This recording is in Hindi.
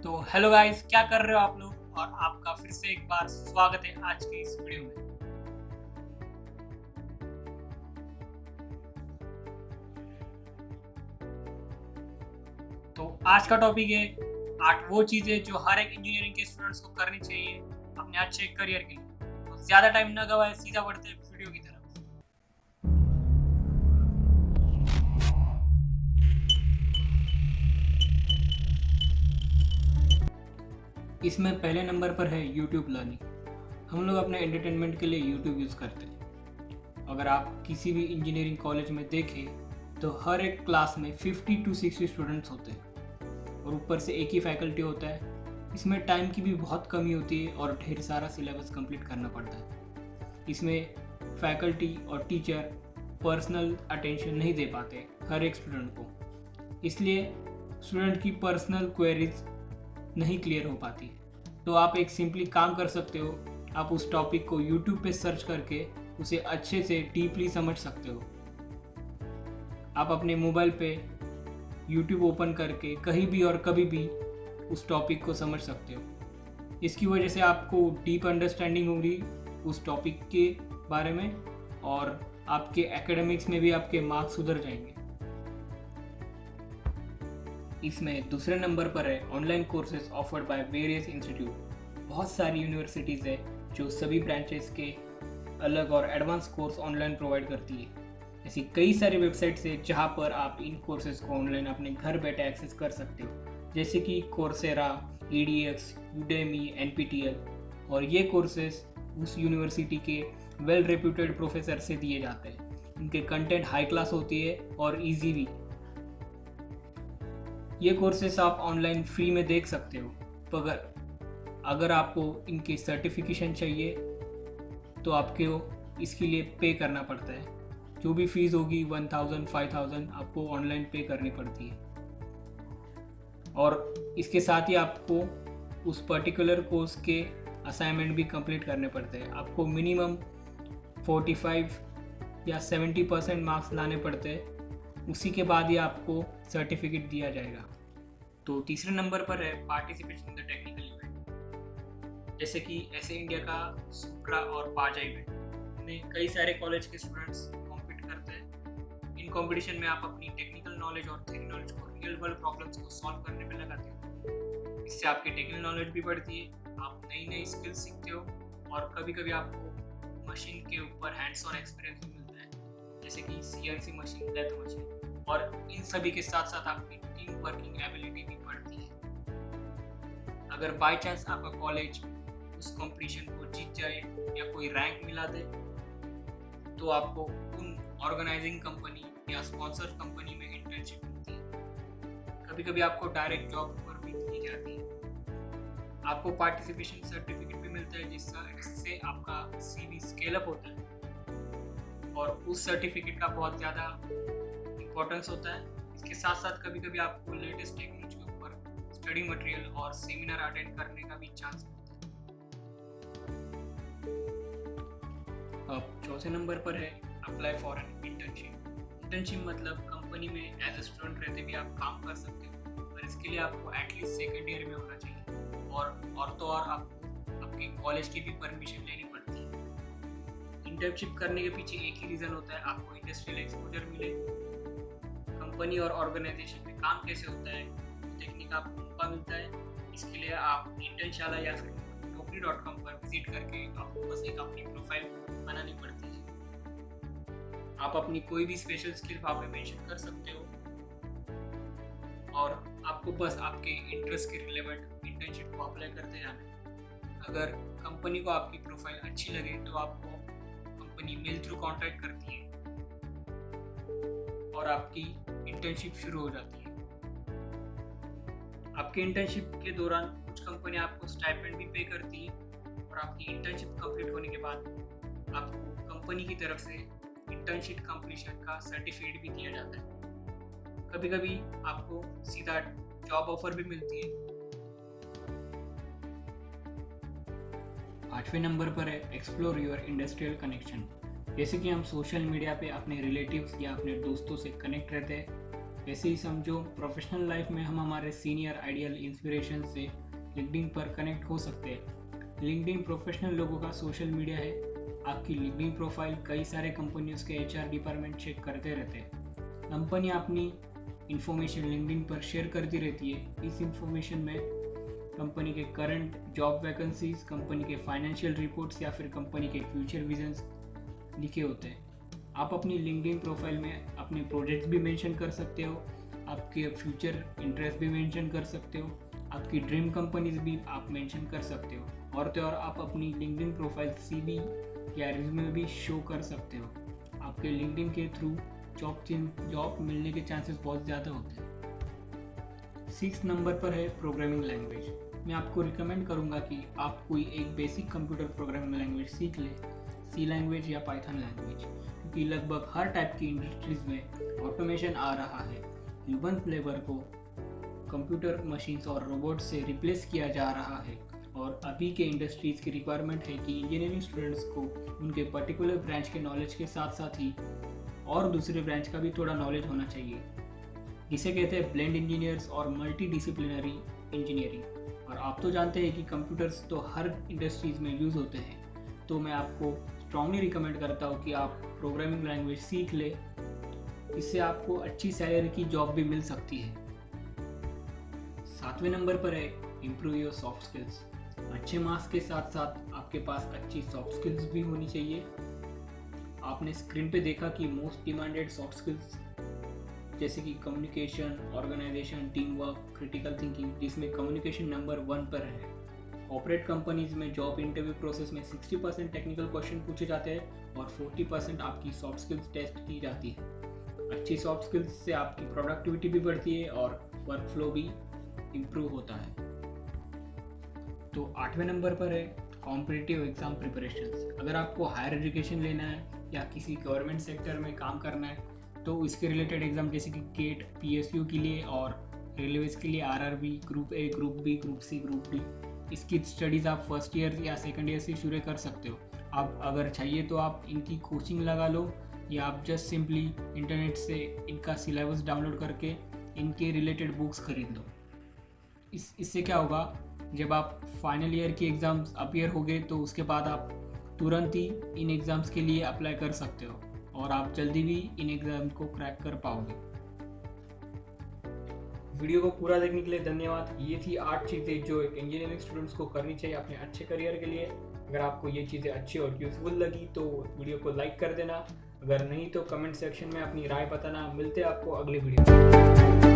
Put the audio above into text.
तो हेलो गाइस, क्या कर रहे हो आप लोग? और आपका फिर से एक बार स्वागत है आज की इस वीडियो में। तो आज का टॉपिक है 8 वो चीज़ें जो हर एक इंजीनियरिंग के स्टूडेंट्स को करनी चाहिए अपने अच्छे करियर के लिए। तो ज़्यादा टाइम ना गवाए, सीधा बढ़ते हैं वीडियो की तरफ। इसमें पहले नंबर पर है यूट्यूब लर्निंग। हम लोग अपने एंटरटेनमेंट के लिए यूट्यूब यूज़ करते हैं। अगर आप किसी भी इंजीनियरिंग कॉलेज में देखें तो हर एक क्लास में 50 to 60 स्टूडेंट्स होते हैं और ऊपर से एक ही फैकल्टी होता है। इसमें टाइम की भी बहुत कमी होती है और ढेर सारा सिलेबस कंप्लीट करना पड़ता है। इसमें फैकल्टी और टीचर पर्सनल अटेंशन नहीं दे पाते हर एक स्टूडेंट को, इसलिए स्टूडेंट की पर्सनल क्वेरीज नहीं क्लियर हो पाती। तो आप एक सिंपली काम कर सकते हो, आप उस टॉपिक को यूट्यूब पे सर्च करके उसे अच्छे से डीपली समझ सकते हो। आप अपने मोबाइल पे यूट्यूब ओपन करके कहीं भी और कभी भी उस टॉपिक को समझ सकते हो। इसकी वजह से आपको डीप अंडरस्टैंडिंग होगी उस टॉपिक के बारे में और आपके एकेडमिक्स में भी आपके मार्क्स सुधर जाएंगे। इसमें दूसरे नंबर पर है online courses offered by various institute. बहुत सारी यूनिवर्सिटीज़ है जो सभी ब्रांचेस के अलग और एडवांस कोर्स ऑनलाइन प्रोवाइड करती है। ऐसी कई सारी वेबसाइट्स है जहाँ पर आप इन कोर्सेज को ऑनलाइन अपने घर बैठे एक्सेस कर सकते हो, जैसे कि कोर्सेरा, EDX, यूडेमी, NPTEL। और ये कोर्सेज उस यूनिवर्सिटी के वेल रेप्यूटेड प्रोफेसर से दिए जाते हैं। इनके कंटेंट हाई क्लास होती है और इजी भी। ये कोर्सेस आप ऑनलाइन फ्री में देख सकते हो, तो अगर आपको इनकी सर्टिफिकेशन चाहिए तो आपको इसके लिए पे करना पड़ता है। जो भी फीस होगी 1000 5000 आपको ऑनलाइन पे करनी पड़ती है। और इसके साथ ही आपको उस पर्टिकुलर कोर्स के असाइनमेंट भी कंप्लीट करने पड़ते हैं। आपको मिनिमम 45 या 70% मार्क्स लाने पड़ते हैं, उसी के बाद ही आपको सर्टिफिकेट दिया जाएगा। तो तीसरे नंबर पर है participation in the technical event, जैसे कि ऐसे इंडिया का सुप्रा और पाजा इवेंट में कई सारे कॉलेज के स्टूडेंट्स कॉम्पीट करते हैं। इन कंपटीशन में आप अपनी टेक्निकल नॉलेज और थ्योरी नॉलेज को रियल वर्ल्ड प्रॉब्लम्स को सॉल्व करने में लगाते हो। इससे आपकी टेक्निकल नॉलेज भी बढ़ती है, आप नई नई स्किल्स सीखते हो और कभी कभी आपको मशीन के ऊपर हैंड्स ऑन एक्सपीरियंस भी मिलता है, जैसे कि CNC मशीन, लेथ मशीन। और इन सभी के साथ साथ आपकी टीम वर्किंग एबिलिटी भी बढ़ती है। अगर बाय चांस आपका कॉलेज उस कंपटीशन को जीत जाए या कोई रैंक मिला दे तो आपको उन ऑर्गेनाइजिंग कंपनी या स्पॉन्सर कंपनी में इंटर्नशिप मिलती है। कभी कभी आपको डायरेक्ट जॉब पर भी दी जाती है। आपको पार्टिसिपेशन सर्टिफिकेट भी मिलता है, जिससे आपका CV स्केल अप होता है और उस सर्टिफिकेट का बहुत ज़्यादा इम्पोर्टेंस होता है। इसके साथ साथ कभी कभी आपको लेटेस्ट टेक्नोलॉजी के ऊपर स्टडी मटेरियल और सेमिनार अटेंड करने का भी चांस मिलता है। अब चौथे नंबर पर है apply for an internship. Internship मतलब कंपनी में एज ए स्टूडेंट रहते भी आप काम कर सकते हो, पर इसके लिए आपको एटलीस्ट सेकेंड ईयर में होना चाहिए और तो और आपको आपके कॉलेज की भी परमिशन लेनी पड़ती है। इंटर्नशिप करने के पीछे एक ही रीज़न होता है, आपको इंडस्ट्रियल एक्सपोजर मिले, कंपनी और ऑर्गेनाइजेशन में काम कैसे होता है देखने का आपको मौका मिलता है। इसके लिए आप इंटर्नशाला या फिर naukri.com पर विजिट करके आपको बस एक अपनी प्रोफाइल बनानी पड़ती है। आप अपनी कोई भी स्पेशल स्किल वहाँ पे मेंशन कर सकते हो और आपको बस आपके इंटरेस्ट के रिलेवेंट इंटर्नशिप को अप्लाई करते जाना है। अगर कंपनी को आपकी प्रोफाइल अच्छी लगे तो आपको कंपनी मेल थ्रू कॉन्टैक्ट करती है और आपकी इंटर्नशिप शुरू हो जाती है। आपके इंटर्नशिप के दौरान कुछ कंपनी आपको स्टाइपेंड भी पे करती है और आपकी इंटर्नशिप कंप्लीट होने के बाद आपको कंपनी की तरफ से इंटर्नशिप कंप्लीशन का सर्टिफिकेट भी दिया जाता है। कभी कभी आपको सीधा जॉब ऑफर भी मिलती है। 5वें नंबर पर है एक्सप्लोर योर इंडस्ट्रियल कनेक्शन। जैसे कि हम सोशल मीडिया पे अपने रिलेटिव्स या अपने दोस्तों से कनेक्ट रहते हैं, वैसे ही समझो प्रोफेशनल लाइफ में हम हमारे सीनियर आइडियल इंस्पिरेशन से लिंक्डइन पर कनेक्ट हो सकते हैं। लिंक्डइन प्रोफेशनल लोगों का सोशल मीडिया है। आपकी लिंक्डइन प्रोफाइल कई सारे कंपनियों के HR डिपार्टमेंट चेक करते रहते हैं। कंपनी अपनी इंफॉर्मेशन लिंक्डइन पर शेयर करती रहती है। इस इंफॉर्मेशन में कंपनी के करंट जॉब वैकेंसीज, कंपनी के फाइनेंशियल रिपोर्ट्स या फिर कंपनी के फ्यूचर विजन्स लिखे होते हैं। आप अपनी लिंक्डइन प्रोफाइल में अपने प्रोजेक्ट्स भी मेंशन कर सकते हो, आपके फ्यूचर इंटरेस्ट भी मेंशन कर सकते हो, आपकी ड्रीम कंपनीज भी आप मेंशन कर सकते हो। और तो और आप अपनी लिंक्डइन प्रोफाइल CV या रिज्यूमे भी शो कर सकते हो। आपके लिंक्डइन के थ्रू जॉब मिलने के चांसेस बहुत ज़्यादा होते हैं। 6 नंबर पर है प्रोग्रामिंग लैंग्वेज। मैं आपको रिकमेंड करूँगा कि आप कोई एक बेसिक कंप्यूटर प्रोग्रामिंग लैंग्वेज सीख ले, C लैंग्वेज या पाइथन लैंग्वेज, क्योंकि लगभग हर टाइप की इंडस्ट्रीज में ऑटोमेशन आ रहा है। ह्यूमन लेबर को कंप्यूटर मशीन्स और रोबोट से रिप्लेस किया जा रहा है और अभी के इंडस्ट्रीज की रिक्वायरमेंट है कि इंजीनियरिंग स्टूडेंट्स को उनके पर्टिकुलर ब्रांच के नॉलेज के साथ साथ ही और दूसरे ब्रांच का भी थोड़ा नॉलेज होना चाहिए, जिसे कहते हैं ब्लेंड इंजीनियर्स और मल्टी डिसिप्लिनरी इंजीनियरिंग। और आप तो जानते हैं कि कंप्यूटर्स तो हर इंडस्ट्रीज में यूज़ होते हैं, तो मैं आपको स्ट्रांगली रिकमेंड करता हूँ कि आप प्रोग्रामिंग लैंग्वेज सीख ले। इससे आपको अच्छी सैलरी की जॉब भी मिल सकती है। 7वें नंबर पर है इम्प्रूव योर सॉफ्ट स्किल्स। अच्छे मार्क्स के साथ साथ आपके पास अच्छी सॉफ्ट स्किल्स भी होनी चाहिए। आपने स्क्रीन पे देखा कि मोस्ट डिमांडेड सॉफ्ट स्किल्स जैसे कि communication, organisation, team work, critical thinking, जिसमें कम्युनिकेशन नंबर 1 पर है। कॉर्पोरेट कंपनीज में जॉब इंटरव्यू प्रोसेस में 60% टेक्निकल क्वेश्चन पूछे जाते हैं और 40% आपकी सॉफ्ट स्किल्स टेस्ट की जाती है। अच्छी सॉफ्ट स्किल्स से आपकी प्रोडक्टिविटी भी बढ़ती है और वर्क फ्लो भी इम्प्रूव होता है। तो 8वें नंबर पर है कॉम्पिटिटिव एग्जाम प्रिपरेशंस। अगर आपको हायर एजुकेशन लेना है या किसी गवर्नमेंट सेक्टर में काम करना है तो इसके रिलेटेड एग्जाम जैसे कि गेट, PSU के लिए और रेलवेज के लिए RRB, group A, group B, group C, group D, इसकी स्टडीज़ आप फर्स्ट ईयर या सेकंड ईयर से शुरू कर सकते हो। आप अगर चाहिए तो आप इनकी कोचिंग लगा लो या आप जस्ट सिंपली इंटरनेट से इनका सिलेबस डाउनलोड करके इनके रिलेटेड बुक्स खरीद लो। इससे क्या होगा, जब आप फाइनल ईयर की एग्ज़ाम्स अपीयर हो गए तो उसके बाद आप तुरंत ही इन एग्ज़ाम्स के लिए अप्लाई कर सकते हो और आप जल्दी भी इन एग्ज़ाम को क्रैक कर पाओगे। वीडियो को पूरा देखने के लिए धन्यवाद। ये थी 8 चीज़ें जो एक इंजीनियरिंग स्टूडेंट्स को करनी चाहिए अपने अच्छे करियर के लिए। अगर आपको ये चीज़ें अच्छी और यूजफुल लगी तो वीडियो को लाइक कर देना, अगर नहीं तो कमेंट सेक्शन में अपनी राय बताना। मिलते हैं आपको अगली वीडियो में।